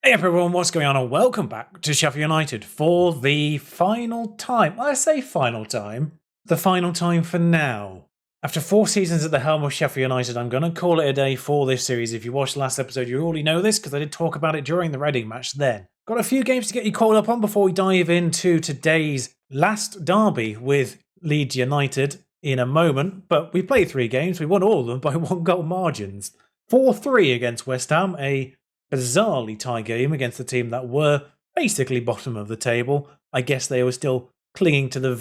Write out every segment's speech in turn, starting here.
Hey everyone, what's going on and welcome back to Sheffield United for the final time. I say final time, the final time for now. After 4 seasons at the helm of Sheffield United, I'm going to call it a day for this series. If you watched the last episode, you already know this because I did talk about it during the Reading match then. Got a few games to get you caught up on before we dive into today's last derby with Leeds United in a moment. But we played 3 games, we won all of them by 1-goal margins. 4-3 against West Ham, a bizarrely tie game against the team that were basically bottom of the table. I guess they were still clinging to the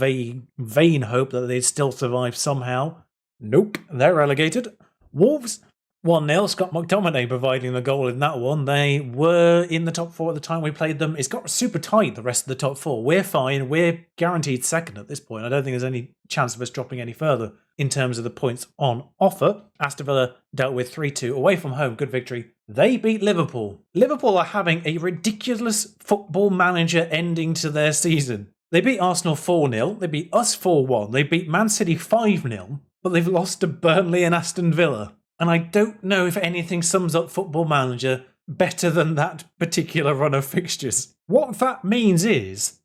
vain hope that they'd still survive somehow. Nope, they're relegated. Wolves 1-0, Scott McTominay providing the goal in that one. They were in the top 4 at the time we played them. It's got super tight, the rest of the top 4. We're fine, we're guaranteed second at this point. I don't think there's any chance of us dropping any further in terms of the points on offer. Aston Villa dealt with 3-2 away from home, good victory. They beat Liverpool. Liverpool are having a ridiculous football manager ending to their season. They beat Arsenal 4-0, they beat us 4-1, they beat Man City 5-0, but they've lost to Burnley and Aston Villa. And I don't know if anything sums up Football Manager better than that particular run of fixtures. What that means is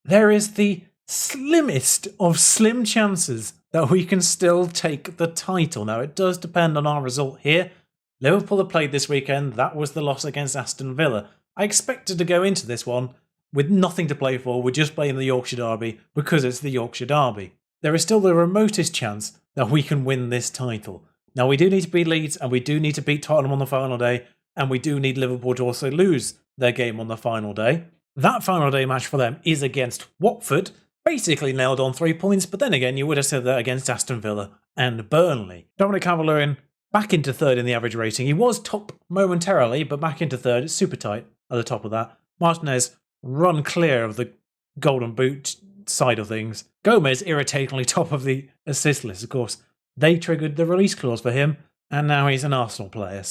there is the slimmest of slim chances that we can still take the title. Now, it does depend on our result here. Liverpool have played this weekend. That was the loss against Aston Villa. I expected to go into this one with nothing to play for. We're just playing the Yorkshire Derby because it's the Yorkshire Derby. There is still the remotest chance that we can win this title. Now, we do need to beat Leeds, and we do need to beat Tottenham on the final day, and we do need Liverpool to also lose their game on the final day. That final day match for them is against Watford, basically nailed on 3 points, but then again, you would have said that against Aston Villa and Burnley. Dominic Calvert-Lewin back into third in the average rating. He was top momentarily, but back into third. It's super tight at the top of that. Martinez run clear of the golden boot side of things. Gomez irritatingly top of the assist list, of course. They triggered the release clause for him, and now he's an Arsenal player.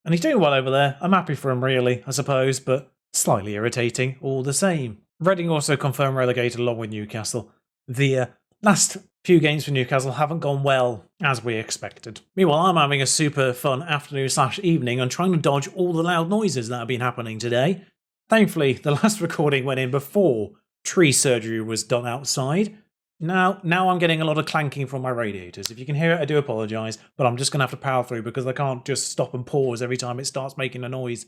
And he's doing well over there. I'm happy for him, really, I suppose, but slightly irritating all the same. Reading also confirmed relegated along with Newcastle. The last few games for Newcastle haven't gone well as we expected. Meanwhile, I'm having a super fun afternoon/evening and trying to dodge all the loud noises that have been happening today. Thankfully, the last recording went in before tree surgery was done outside. Now I'm getting a lot of clanking from my radiators. If you can hear it, I do apologise, but I'm just going to have to power through because I can't just stop and pause every time it starts making a noise.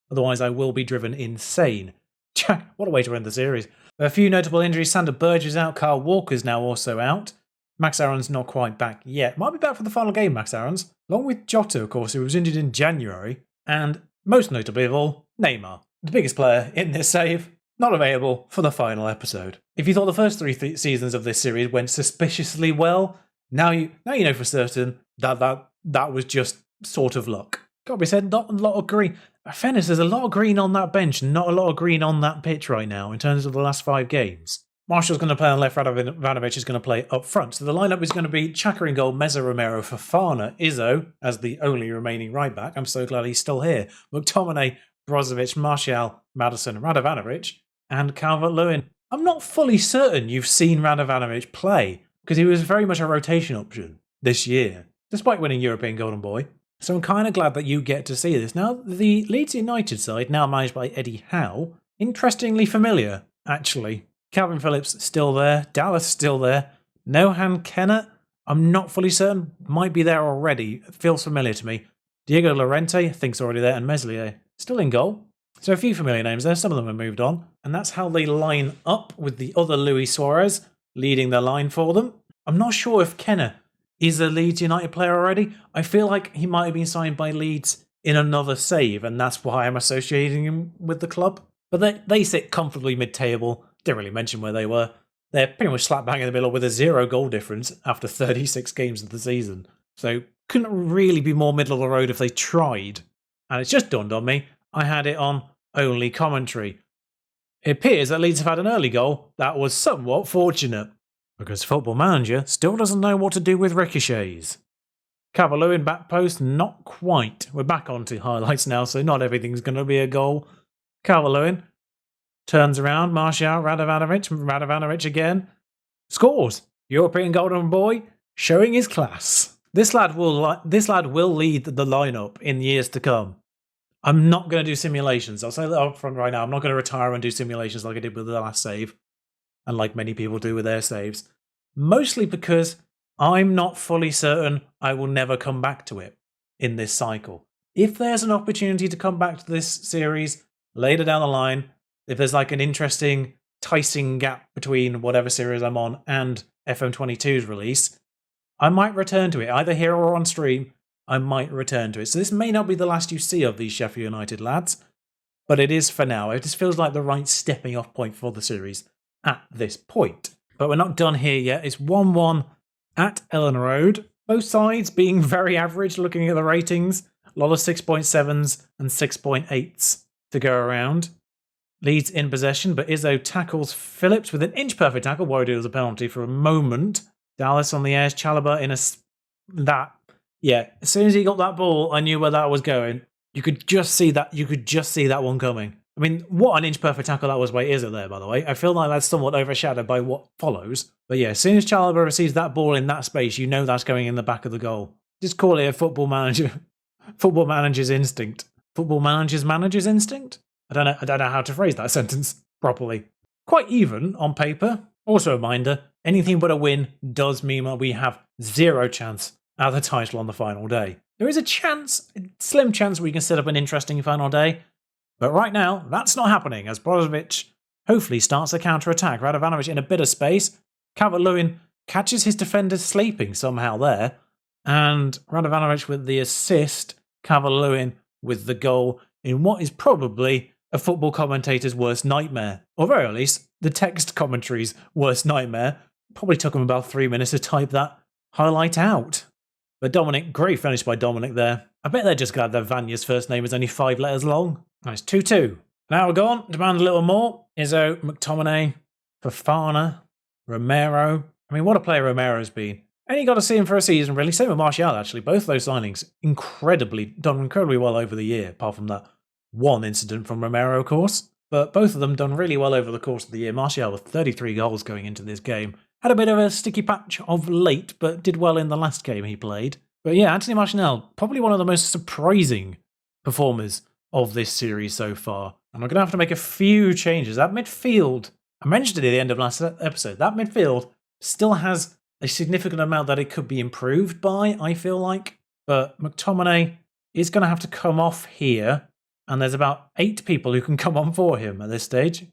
Otherwise, I will be driven insane. Jack, what a way to end the series. A few notable injuries. Sander Burge is out. Carl Walker's now also out. Max Aaron's not quite back yet. Might be back for the final game, Max Aaron's. Along with Jota, of course, who was injured in January. And most notably of all, Neymar, the biggest player in this save. Not available for the final episode. If you thought the first 3 seasons of this series went suspiciously well, now you know for certain that was just sort of luck. Got to be said, not a lot of green. In fairness, there's a lot of green on that bench, not a lot of green on that pitch right now in terms of the last 5 games. Marshall's going to play on left, Radovanovic is going to play up front. So the lineup is going to be Xhaka in goal, Meza, Romero, Fofana, Izzo as the only remaining right back. I'm so glad he's still here. McTominay, Brozovic, Martial, Maddison, Radovanovic, and Calvert-Lewin. I'm not fully certain you've seen Radovanovic play because he was very much a rotation option this year, despite winning European Golden Boy. So I'm kind of glad that you get to see this. Now, the Leeds United side, now managed by Eddie Howe, interestingly familiar, actually. Calvin Phillips still there, Dallas still there, Nohan Kennett, I'm not fully certain, might be there already, it feels familiar to me. Diego Llorente, I think's already there, and Meslier, still in goal. So a few familiar names there, some of them have moved on. And that's how they line up with the other Luis Suarez leading the line for them. I'm not sure if Kenner is a Leeds United player already. I feel like he might have been signed by Leeds in another save, and that's why I'm associating him with the club. But they sit comfortably mid-table. Didn't really mention where they were. They're pretty much slap bang in the middle with a 0 goal difference after 36 games of the season. So couldn't really be more middle of the road if they tried. And it's just dawned on me, I had it on only commentary. It appears that Leeds have had an early goal that was somewhat fortunate, because Football Manager still doesn't know what to do with ricochets. Calvert-Lewin back post, not quite. We're back onto highlights now, so not everything's going to be a goal. Calvert-Lewin turns around, Martial, Radovanovic again. Scores! European Golden Boy showing his class. This lad will lead the lineup in years to come. I'm not going to do simulations. I'll say that up front right now. I'm not going to retire and do simulations like I did with the last save, and like many people do with their saves. Mostly because I'm not fully certain I will never come back to it in this cycle. If there's an opportunity to come back to this series later down the line, if there's like an interesting, enticing gap between whatever series I'm on and FM22's release, I might return to it, either here or on stream. I might return to it. So this may not be the last you see of these Sheffield United lads, but it is for now. It just feels like the right stepping off point for the series at this point. But we're not done here yet. It's 1-1 at Ellen Road. Both sides being very average looking at the ratings. A lot of 6.7s and 6.8s to go around. Leeds in possession, but Izzo tackles Phillips with an inch-perfect tackle. Worried it was a penalty for a moment. Dallas on the airs, Chalobah in that. Yeah, as soon as he got that ball, I knew where that was going. You could just see that. You could just see that one coming. I mean, what an inch-perfect tackle that was by Izzo there, by the way. I feel like that's somewhat overshadowed by what follows. But yeah, as soon as Chalobah receives that ball in that space, you know that's going in the back of the goal. Just call it a football manager's instinct. Football manager's instinct? I don't know how to phrase that sentence properly. Quite even on paper. Also a reminder, anything but a win does mean that we have zero chance at the title on the final day. There is a chance, a slim chance we can set up an interesting final day, but right now that's not happening as Brozovic hopefully starts a counter-attack. Radovanovic in a bit of space. Calvert-Lewin catches his defender sleeping somehow there, and Radovanovic with the assist, Calvert-Lewin with the goal in what is probably a football commentator's worst nightmare, or very at least the text commentary's worst nightmare. Probably took him about 3 minutes to type that highlight out. But Dominic, great finish by Dominic there. I bet they're just glad that Vanya's first name is only 5 letters long. Nice, 2-2. Now we're gone, demand a little more. Izzo, McTominay, Fofana, Romero. I mean, what a player Romero's been. Only got to see him for a season, really. Same with Martial, actually. Both those signings done incredibly well over the year, apart from that one incident from Romero, of course. But both of them done really well over the course of the year. Martial with 33 goals going into this game. Had a bit of a sticky patch of late, but did well in the last game he played. But yeah, Anthony Martial, probably one of the most surprising performers of this series so far. And we're going to have to make a few changes. That midfield, I mentioned it at the end of last episode, that midfield still has a significant amount that it could be improved by, I feel like. But McTominay is going to have to come off here. And there's about 8 people who can come on for him at this stage.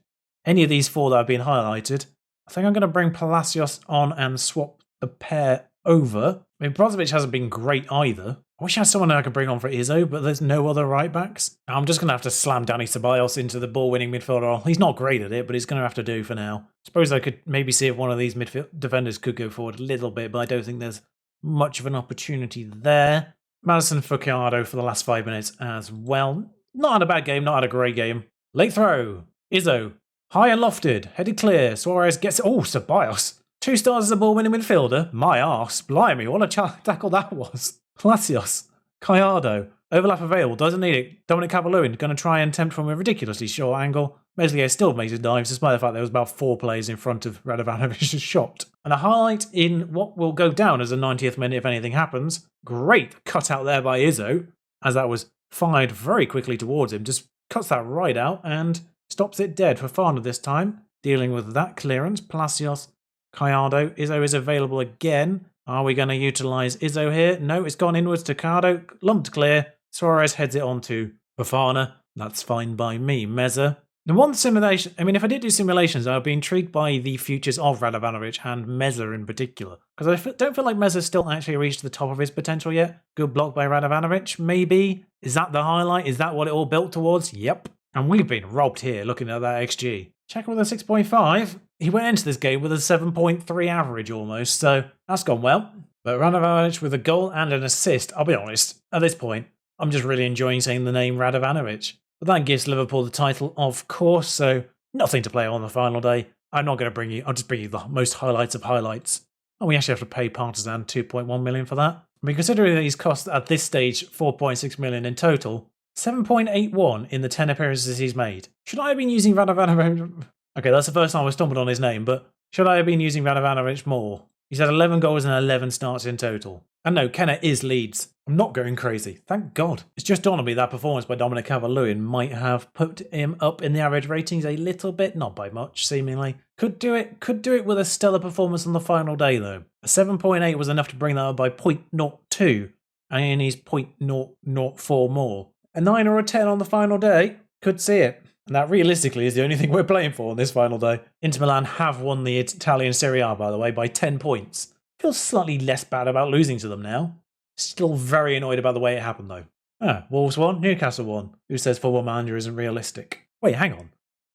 Any of these 4 that have been highlighted. I think I'm going to bring Palacios on and swap the pair over. I mean, Brozovic hasn't been great either. I wish I had someone I could bring on for Izzo, but there's no other right-backs. I'm just going to have to slam Dani Ceballos into the ball-winning midfield role. He's not great at it, but he's going to have to do for now. I suppose I could maybe see if one of these midfield defenders could go forward a little bit, but I don't think there's much of an opportunity there. Madison Furcado for the last 5 minutes as well. Not had a bad game, not had a great game. Late throw. Izzo. High and lofted. Headed clear. Suarez gets... Oh, Ceballos. 2 stars as a ball-winning midfielder. My arse. Blimey, what a tackle that was. Palacios. Gallardo. Overlap available. Doesn't need it. Dominic Calvert-Lewin going to try and tempt from a ridiculously short angle. Meslier still makes his dives, despite the fact there was about 4 players in front of Radovanovic's shot. And a highlight in what will go down as a 90th minute if anything happens. Great cut out there by Izzo, as that was fired very quickly towards him. Just cuts that right out and stops it dead. Fofana this time, dealing with that clearance. Palacios, Gallardo. Izzo is available again. Are we going to utilise Izzo here? No, it's gone inwards to Cardo. Lumped clear. Suarez heads it on to Fofana. That's fine by me. Meza. The one simulation, I mean, if I did do simulations, I would be intrigued by the futures of Radovanovic and Meza in particular. Because I don't feel like Meza's still actually reached the top of his potential yet. Good block by Radovanovic, maybe. Is that the highlight? Is that what it all built towards? Yep. And we've been robbed here looking at that XG. Check with a 6.5. He went into this game with a 7.3 average almost, so that's gone well. But Radovanovic with a goal and an assist, I'll be honest, at this point, I'm just really enjoying saying the name Radovanovic. But that gives Liverpool the title, of course, so nothing to play on the final day. I'm not going to bring you, I'll just bring you the most highlights of highlights. And we actually have to pay Partizan 2.1 million for that. I mean, considering that he's cost at this stage 4.6 million in total, 7.81 in the 10 appearances he's made. Should I have been using Radovanovic? Okay, that's the first time I stumbled on his name, but should I have been using Radovanovic more? He's had 11 goals and 11 starts in total. And no, Kenner is Leeds. I'm not going crazy. Thank God. It's just dawned on me that performance by Dominic Calvert-Lewin might have put him up in the average ratings a little bit, not by much, seemingly. Could do it with a stellar performance on the final day, though. A 7.8 was enough to bring that up by 0.02, and he needs 0.004 more. A 9 or a 10 on the final day? Could see it. And that realistically is the only thing we're playing for on this final day. Inter Milan have won the Italian Serie A, by the way, by 10 points. Feels slightly less bad about losing to them now. Still very annoyed about the way it happened, though. Wolves won, Newcastle won. Who says Football Manager isn't realistic? Wait, hang on.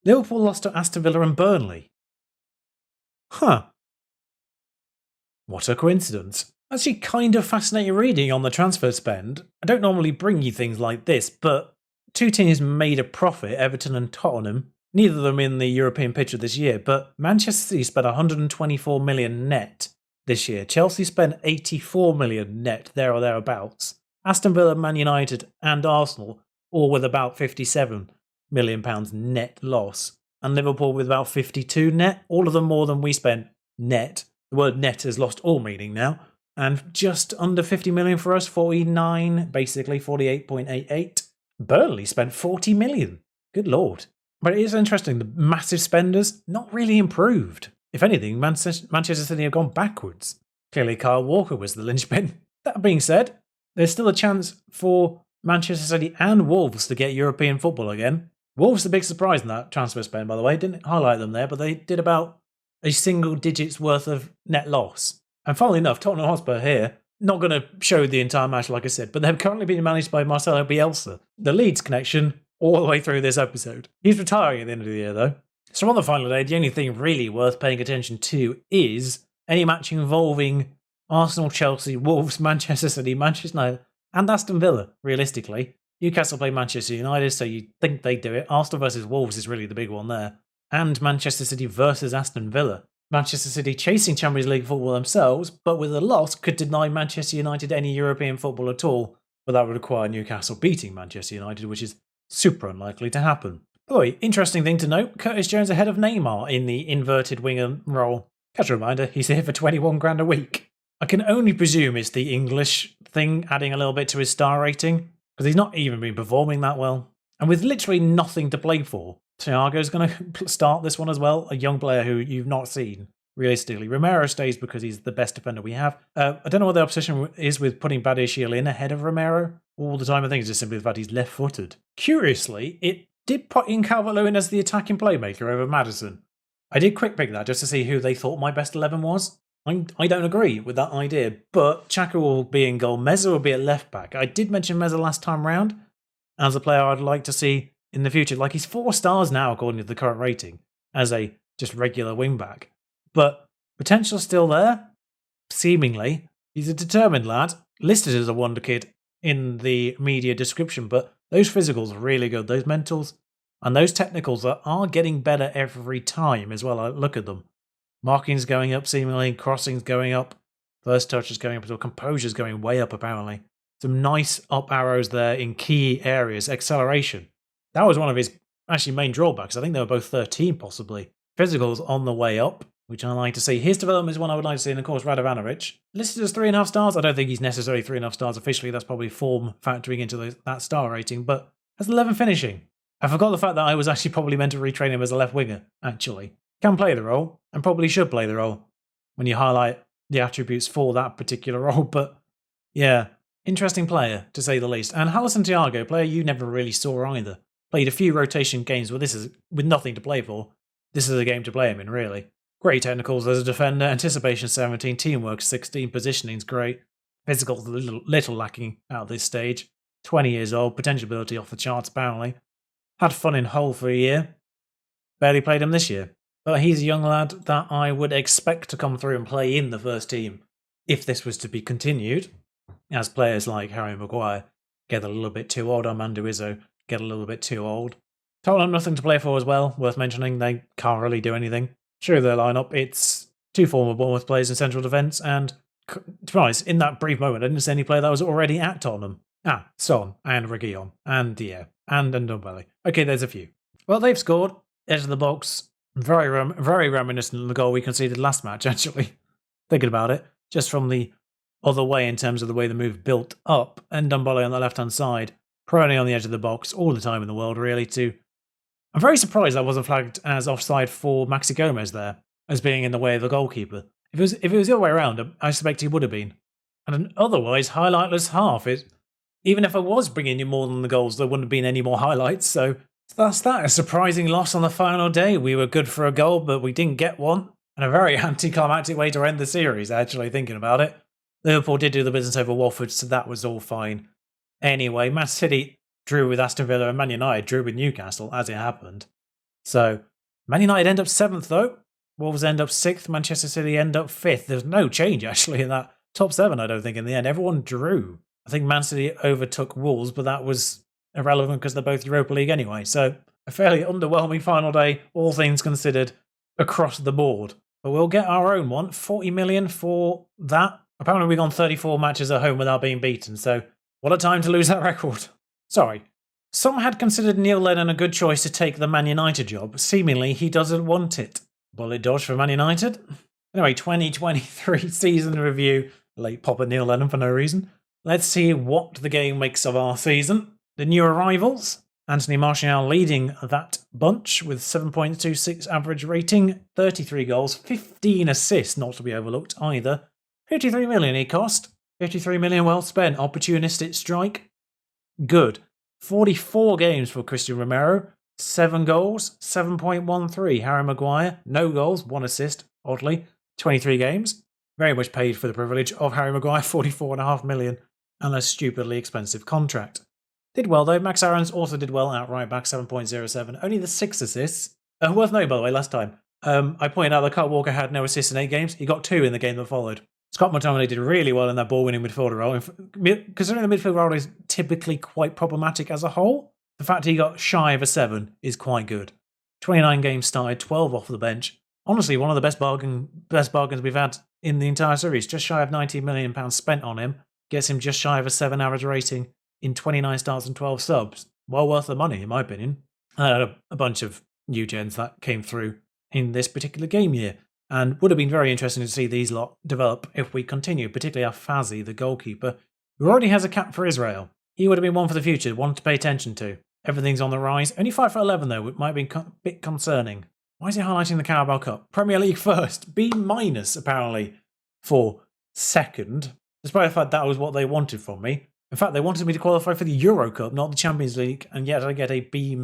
Liverpool lost to Aston Villa and Burnley. Huh. What a coincidence. Actually kind of fascinating reading on the transfer spend. I don't normally bring you things like this, but two teams made a profit, Everton and Tottenham. Neither of them in the European picture this year, but Manchester City spent 124 million net this year. Chelsea spent 84 million net, there or thereabouts. Aston Villa, Man United and Arsenal all with about 57 million pounds net loss. And Liverpool with about 52 net, all of them more than we spent net. The word net has lost all meaning now. And just under 50 million for us, 49, basically 48.88. Burnley spent 40 million. Good lord. But it is interesting, the massive spenders not really improved. If anything, Manchester City have gone backwards. Clearly, Kyle Walker was the linchpin. That being said, there's still a chance for Manchester City and Wolves to get European football again. Wolves the big surprise in that transfer spend, by the way. Didn't highlight them there, but they did about a single digit's worth of net loss. And funnily enough, Tottenham Hotspur here, not going to show the entire match like I said, but they're currently being managed by Marcelo Bielsa. The Leeds connection all the way through this episode. He's retiring at the end of the year, though. So on the final day, the only thing really worth paying attention to is any match involving Arsenal, Chelsea, Wolves, Manchester City, Manchester United, and Aston Villa, realistically. Newcastle play Manchester United, so you'd think they'd do it. Arsenal versus Wolves is really the big one there. And Manchester City versus Aston Villa. Manchester City chasing Champions League football themselves, but with a loss could deny Manchester United any European football at all, but that would require Newcastle beating Manchester United, which is super unlikely to happen. Boy, interesting thing to note, Curtis Jones ahead of Neymar in the inverted winger role. Catch a reminder, he's here for 21 grand a week. I can only presume it's the English thing adding a little bit to his star rating, because he's not even been performing that well. And with literally nothing to play for, Thiago's going to start this one as well, a young player who you've not seen, realistically. Romero stays because he's the best defender we have. I don't know what the opposition is with putting Badiashile in ahead of Romero all the time. I think it's just simply the fact he's left-footed. Curiously, it did put in Calvert-Lewin as the attacking playmaker over Maddison. I did quick pick that just to see who they thought my best 11 was. I don't agree with that idea, but Xhaka will be in goal. Meza will be at left back. I did mention Meza last time round as a player I'd like to see in the future. Like, he's 4 stars now according to the current rating as a just regular wing back. But potential's still there, seemingly. He's a determined lad, listed as a wonder kid in the media description, but those physicals are really good, those mentals, and those technicals are getting better every time as well. I look at them. Marking's going up seemingly, crossing's going up, first touch is going up, so composure's going way up apparently. Some nice up arrows there in key areas. Acceleration. That was one of his actually main drawbacks. I think they were both 13 possibly. Physicals on the way up, which I like to see. His development is one I would like to see, and of course Radovanovic. Listed as 3.5 stars. I don't think he's necessarily 3.5 stars officially. That's probably form factoring into that star rating, but has 11 finishing. I forgot the fact that I was actually probably meant to retrain him as a left winger, actually. Can play the role, and probably should play the role when you highlight the attributes for that particular role, but yeah, interesting player, to say the least. And Halison Thiago, player you never really saw either. Played a few rotation games, but this is with nothing to play for. This is a game to play him in, really. Great technicals as a defender, anticipation 17, teamwork 16, positioning's great. Physical's a little lacking at this stage. 20 years old, potential ability off the charts apparently. Had fun in Hull for a year. Barely played him this year. But he's a young lad that I would expect to come through and play in the first team if this was to be continued, as players like Harry Maguire get a little bit too old, Armando Izzo get a little bit too old. Tottenham nothing to play for as well, worth mentioning. They can't really do anything. Show their lineup. It's 2 former Bournemouth players in central defence, and to be honest, in that brief moment, I didn't see any player that was already at Tottenham. Son and Reguilon, and and Ndombele. Okay, there's a few. Well, they've scored. Edge of the box. Very reminiscent of the goal we conceded last match, actually. Thinking about it, just from the other way in terms of the way the move built up, and Ndombele on the left-hand side, prone on the edge of the box all the time in the world, really, too. I'm very surprised that wasn't flagged as offside for Maxi Gomez there, as being in the way of the goalkeeper. If it was the other way around, I suspect he would have been. And an otherwise highlightless half. Even if I was bringing you more than the goals, there wouldn't have been any more highlights, so that's that. A surprising loss on the final day. We were good for a goal, but we didn't get one. And a very anticlimactic way to end the series, actually, thinking about it. Liverpool did do the business over Watford, so that was all fine. Anyway, Man City drew with Aston Villa and Man United drew with Newcastle, as it happened. So, Man United end up 7th, though. Wolves end up 6th. Manchester City end up 5th. There's no change, actually, in that top 7, I don't think, in the end. Everyone drew. I think Man City overtook Wolves, but that was irrelevant because they're both Europa League anyway. So, a fairly underwhelming final day, all things considered, across the board. But we'll get our own one. 40 million for that. Apparently we've gone 34 matches at home without being beaten, so what a time to lose that record. Sorry. Some had considered Neil Lennon a good choice to take the Man United job. Seemingly, he doesn't want it. Bullet dodge for Man United. Anyway, 2023 season review. Late popper Neil Lennon for no reason. Let's see what the game makes of our season. The new arrivals. Anthony Martial leading that bunch with 7.26 average rating, 33 goals, 15 assists, not to be overlooked either. 53 million he cost. 53 million well spent. Opportunistic strike. Good. 44 games for Christian Romero. 7 goals. 7.13. Harry Maguire. No goals. 1 assist. Oddly. 23 games. Very much paid for the privilege of Harry Maguire. 44.5 million. And a stupidly expensive contract. Did well though. Max Aarons also did well at right back. 7.07. Only the 6 assists. Worth noting by the way, last time. I pointed out that Kyle Walker had no assists in 8 games. He got 2 in the game that followed. Scott McTominay did really well in that ball-winning midfielder role. Considering the midfield role is typically quite problematic as a whole, the fact he got shy of a 7 is quite good. 29 games started, 12 off the bench. Honestly, one of the best bargains we've had in the entire series. Just shy of £90 million spent on him. Gets him just shy of a 7 average rating in 29 starts and 12 subs. Well worth the money, in my opinion. I had a bunch of new gens that came through in this particular game year. And would have been very interesting to see these lot develop if we continue, particularly our Fazzi, the goalkeeper, who already has a cap for Israel. He would have been one for the future, one to pay attention to. Everything's on the rise. Only 5'11" though, it might have been a bit concerning. Why is he highlighting the Carabao Cup? Premier League first, B- apparently, for second, despite the fact that was what they wanted from me. In fact, they wanted me to qualify for the Euro Cup, not the Champions League, and yet I get a B-.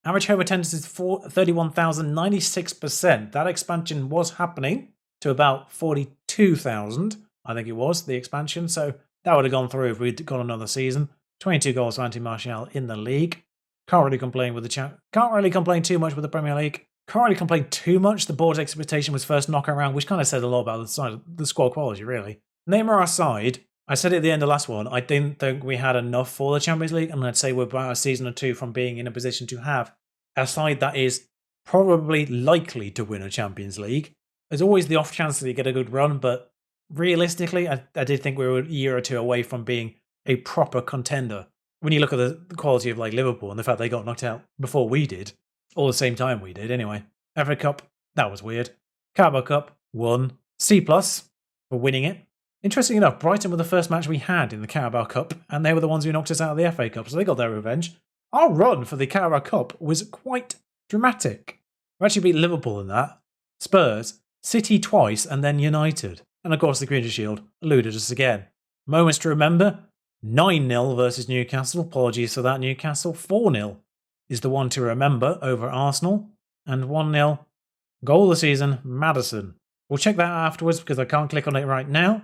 Average home attendance is 31,096%. That expansion was happening to about 42,000, I think it was, the expansion. So that would have gone through if we'd got another season. 22 goals for Anthony Martial in the league. Can't really complain with the Can't really complain too much with the Premier League. Can't really complain too much. The board's expectation was first knockout round, which kind of said a lot about the squad quality, really. Neymar aside, I said at the end of the last one, I didn't think we had enough for the Champions League, and I'd say we're about a season or 2 from being in a position to have a side that is probably likely to win a Champions League. There's always the off chance that you get a good run, but realistically, I did think we were a year or 2 away from being a proper contender. When you look at the quality of like Liverpool and the fact they got knocked out before we did, or the same time we did anyway. FA Cup, that was weird. Carabao Cup, won. C+ for winning it. Interesting enough, Brighton were the first match we had in the Carabao Cup, and they were the ones who knocked us out of the FA Cup, so they got their revenge. Our run for the Carabao Cup was quite dramatic. We actually beat Liverpool in that, Spurs, City twice, and then United. And of course the Community Shield eluded us again. Moments to remember, 9-0 versus Newcastle, apologies for that Newcastle. 4-0 is the one to remember over Arsenal, and 1-0 goal of the season, Maddison. We'll check that out afterwards because I can't click on it right now.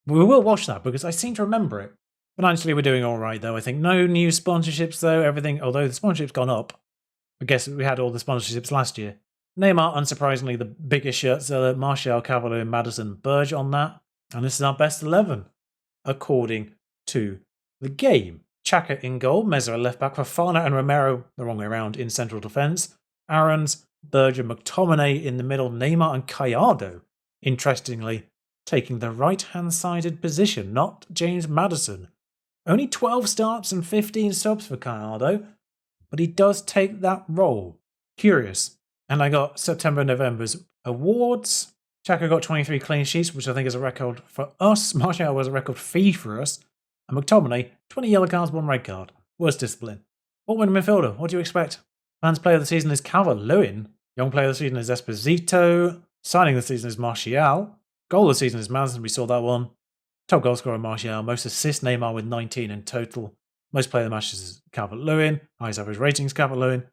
We will watch that because I seem to remember it. Financially, we're doing all right, though. I think no new sponsorships, though. Everything, although the sponsorship's gone up. I guess we had all the sponsorships last year. Neymar, unsurprisingly, the biggest shirt seller. Martial, Cavalier, Maddison, Burge on that. And this is our best 11, according to the game. Xhaka in goal. Meza left back. Fofana and Romero, the wrong way around, in central defence. Aarons, Burge and McTominay in the middle. Neymar and Gallardo, interestingly, taking the right-hand-sided position, not James Maddison. Only 12 starts and 15 subs for Gallardo, but he does take that role. Curious. And I got September and November's awards. Xhaka got 23 clean sheets, which I think is a record for us. Martial was a record fee for us. And McTominay, 20 yellow cards, 1 red card. Worst discipline. Ball-winning midfielder, what do you expect? Fans player of the season is Calvert-Lewin. Young player of the season is Esposito. Signing of the season is Martial. Goal of the season is Madison, we saw that one. Top goal scorer Martial. Most assists Neymar with 19 in total. Most player of the match is Calvert-Lewin. Highest average ratings Calvert-Lewin.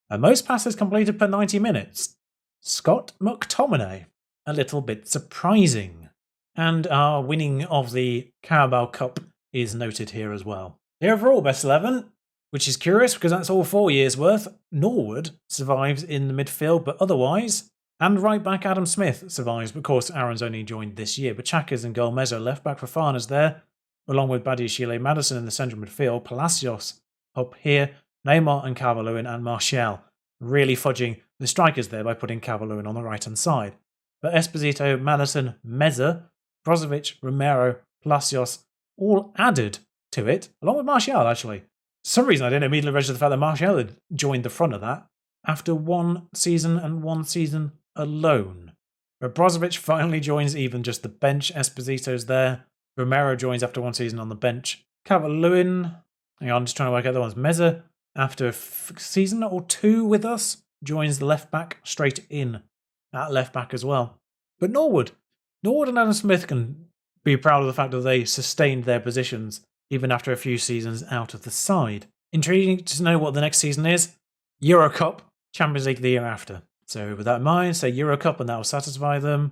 And most passes completed per 90 minutes. Scott McTominay. A little bit surprising. And our winning of the Carabao Cup is noted here as well. The overall best 11, which is curious because that's all 4 years worth. Norwood survives in the midfield, but otherwise, and right back Adam Smith survives. Of course, Aaron's only joined this year, but Xhaka's in goal. Mezzo left back for Fana's there, along with Badiashile, Madison in the central midfield, Palacios up here, Neymar and Calvert-Lewin and Martial. Really fudging the strikers there by putting Calvert-Lewin on the right-hand side. But Esposito, Madison, Meza, Brozovic, Romero, Palacios, all added to it, along with Martial actually. For some reason I didn't immediately register the fact that Martial had joined the front of that after 1 season and 1 season alone. But Brozovic finally joins even just the bench. Esposito's there. Romero joins after 1 season on the bench. Calvert-Lewin, hang on, I'm just trying to work out the ones. Meza, after a season or 2 with us, joins the left back straight in at left back as well. But Norwood and Adam Smith can be proud of the fact that they sustained their positions even after a few seasons out of the side. Intriguing to know what the next season is. Euro Cup, Champions League the year after. So with that in mind, say Euro Cup and that will satisfy them.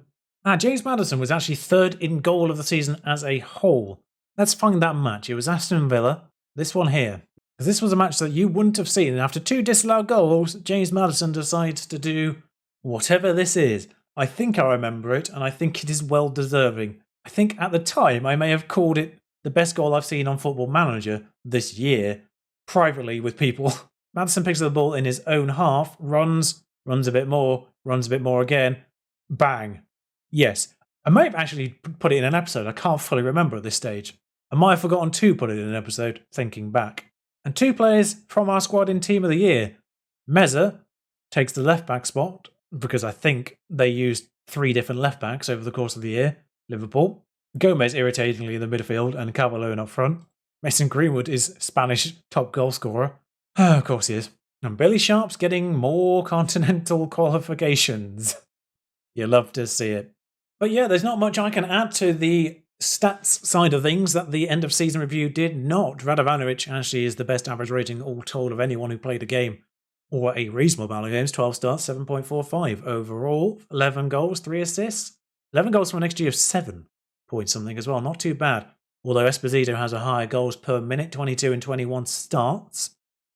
James Maddison was actually 3rd in goal of the season as a whole. Let's find that match. It was Aston Villa. This one here. Because this was a match that you wouldn't have seen. And after 2 disallowed goals, James Maddison decides to do whatever this is. I think I remember it, and I think it is well deserving. I think at the time I may have called it the best goal I've seen on Football Manager this year, privately with people. Maddison picks up the ball in his own half, runs a bit more again, bang. Yes, I may have actually put it in an episode. I can't fully remember at this stage. I might have forgotten to put it in an episode, thinking back. And 2 players from our squad in Team of the Year. Meza takes the left back spot, because I think they used 3 different left backs over the course of the year. Liverpool. Gomez irritatingly in the midfield and Calvert-Lewin up front. Mason Greenwood is Spanish top goal scorer. Of course he is. And Billy Sharp's getting more continental qualifications. You love to see it. But yeah, there's not much I can add to the stats side of things that the end of season review did not. Radovanovic actually is the best average rating all told of anyone who played a game, or a reasonable amount of games. 12 starts, 7.45 overall, 11 goals, 3 assists, 11 goals from an XG of 7 point something as well. Not too bad. Although Esposito has a higher goals per minute, 22 and 21 starts.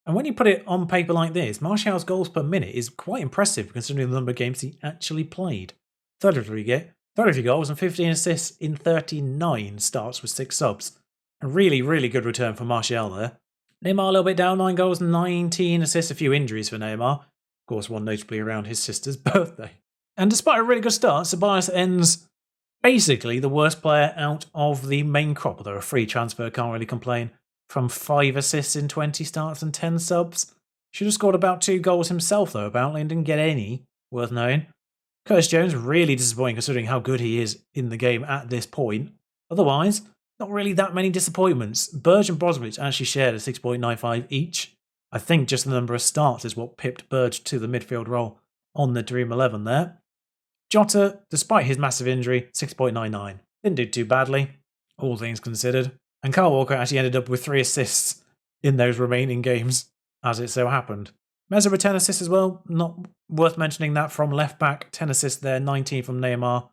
And when you put it on paper like this, Martial's goals per minute is quite impressive considering the number of games he actually played. 33 goals and 15 assists in 39 starts with 6 subs. A really, really good return for Martial there. Neymar a little bit down, 9 goals, 19 assists, a few injuries for Neymar. Of course, one notably around his sister's birthday. And despite a really good start, Ceballos ends basically the worst player out of the main crop. Although a free transfer, can't really complain. From 5 assists in 20 starts and 10 subs. Should have scored about 2 goals himself though, apparently, and didn't get any, worth knowing. Curtis Jones, really disappointing considering how good he is in the game at this point. Otherwise, not really that many disappointments. Burge and Brozovic actually shared a 6.95 each. I think just the number of starts is what pipped Burge to the midfield role on the Dream 11 there. Jota, despite his massive injury, 6.99. Didn't do too badly, all things considered. And Kyle Walker actually ended up with 3 assists in those remaining games, as it so happened. Meza with 10 assists as well, not worth mentioning that from left back. 10 assists there, 19 from Neymar.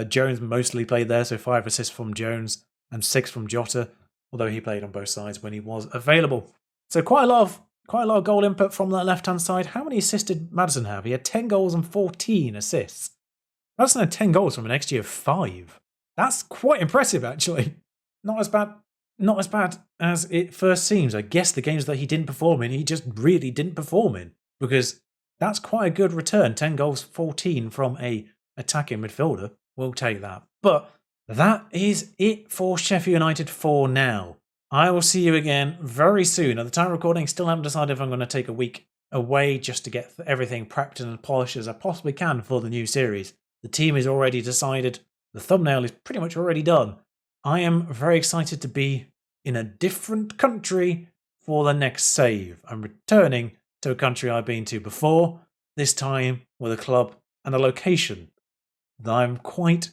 Jones mostly played there, so 5 assists from Jones and 6 from Jota, although he played on both sides when he was available. So quite a lot of goal input from that left-hand side. How many assists did Maddison have? He had 10 goals and 14 assists. Maddison had 10 goals from an XG of 5. That's quite impressive, actually. Not as bad as it first seems. I guess the games that he didn't perform in, he just really didn't perform in, because that's quite a good return. 10 goals, 14 from a attacking midfielder. We'll take that. But that is it for Sheffield United for now. I will see you again very soon. At the time of recording, still haven't decided if I'm going to take a week away just to get everything prepped and polished as I possibly can for the new series. The team is already decided. The thumbnail is pretty much already done. I am very excited to be in a different country for the next save. I'm returning to a country I've been to before, this time with a club and a location that I'm quite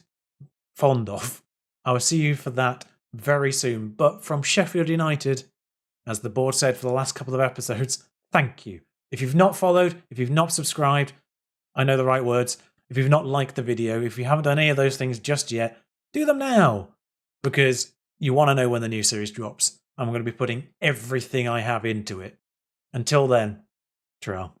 fond of. I will see you for that very soon. But from Sheffield United, as the board said for the last couple of episodes, thank you. If you've not followed, if you've not subscribed, I know the right words. If you've not liked the video, if you haven't done any of those things just yet, do them now. Because you want to know when the new series drops. I'm going to be putting everything I have into it. Until then, ciao.